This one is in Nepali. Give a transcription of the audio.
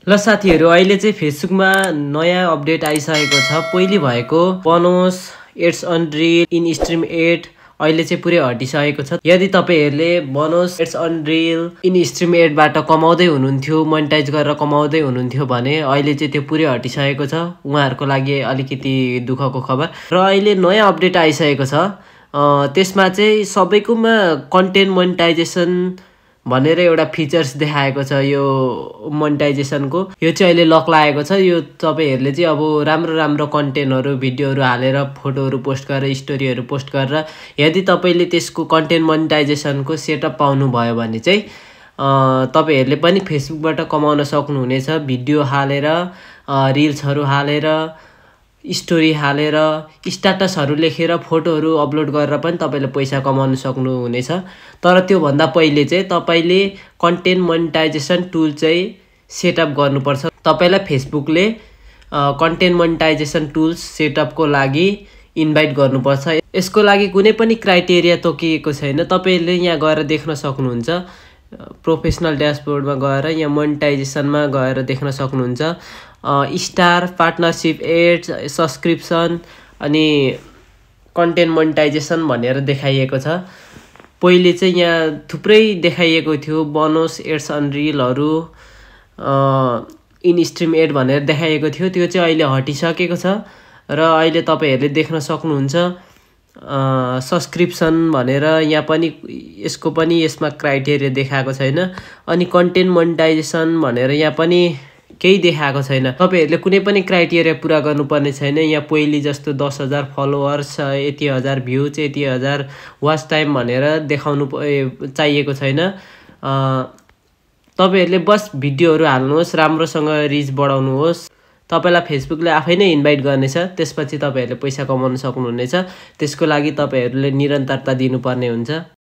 ल साथीहरु अहिले चाहिँ फेसबुकमा नयाँ अपडेट आइसकेको छ। पहिले भएको bonus ads on reel in stream ad अहिले चाहिँ पुरै हटिसकेको छ। यदि तपाईहरुले bonus ads on reel in stream एडबाट कमाउँदै हुनुहुन्थ्यो, मोनेटाइज गरेर कमाउँदै हुनुहुन्थ्यो भने अहिले चाहिँ त्यो पुरै हटिसकेको छ। उहाँहरुको लागि अलिकति दुःखको खबर। र अहिले नयाँ अपडेट आइसकेको छ। त्यसमा चाहिँ सबैकोमा कन्टेन्ट मोनेटाइजेसन भनेर एउटा फिचर्स देखाएको छ। यो मोनेटाइजेसनको यो चाहिँ अहिले लक लागेको छ। यो तपाईहरुले चाहिँ अब राम्रो कन्टेन्टहरु भिडियोहरु हालेर फोटोहरु पोस्ट गरेर स्टोरीहरु पोस्ट गरेर यदि तपाईले त्यसको कन्टेन्ट मोनेटाइजेसनको सेटअप पाउनु भयो भने चाहिँ तपाईहरुले पनि फेसबुकबाट कमाउन सक्नुहुनेछ। भिडियो हालेर रिल्सहरु हालेर स्टोरी हालेर स्ट्याटसहरु लेखेर फोटोहरु अपलोड गरेर पनि तपाईले पैसा कमाउन सक्नुहुनेछ। तर त्यो भन्दा पहिले चाहिँ तपाईले कन्टेन्ट मोनेटाइजेसन टुल चाहिँ सेटअप गर्नुपर्छ। तपाईलाई फेसबुकले कन्टेन्ट मोनेटाइजेसन टुल्स सेटअपको लागि इन्भाइट गर्नुपर्छ। यसको लागि कुनै पनि क्राइटेरिया तोकिएको छैन। तपाईले यहाँ गएर देख्न सक्नुहुन्छ। प्रोफेसनल ड्याशबोर्डमा गएर यहाँ मोनेटाइजेसनमा गएर देख्न सक्नुहुन्छ। स्टार, पार्टनरशिप एड्स, सब्सक्रिप्सन अनि कन्टेन्ट मोनेटाइजेसन भनेर देखाइएको छ। पहिले चाहिँ यहाँ थुप्रै देखाइएको थियो। बनोस एड्स अन रिलहरु इन स्ट्रिम एड भनेर देखाइएको थियो। त्यो चाहिँ अहिले हटिसकेको छ र अहिले तपाईहरुले देख्न सक्नुहुन्छ सब्सक्रिप्सन भनेर। यहाँ पनि यसको पनि यसमा क्राइटेरिया देखाएको छैन। अनि कन्टेन्ट मोनेटाइजेसन भनेर यहाँ पनि केही देखाएको छैन। तपाईहरुले कुनै पनि क्राइटेरिया पूरा गर्नुपर्ने छैन। यहाँ पहिले जस्तो 10,000 फलोअर्स, यति हजार भ्यूज, यति हजार वाच टाइम भनेर देखाउनु चाहिएको छैन। तपाईहरुले बस भिडियोहरु हाल्नुहोस्, राम्रोसँग रिच बढाउनुहोस्। तपाईलाई फेसबुकले आफै नै इन्भाइट गर्नेछ। त्यसपछि तपाईहरुले पैसा कमाउन सक्नुहुनेछ। त्यसको लागि तपाईहरुले निरन्तरता दिनुपर्ने हुन्छ।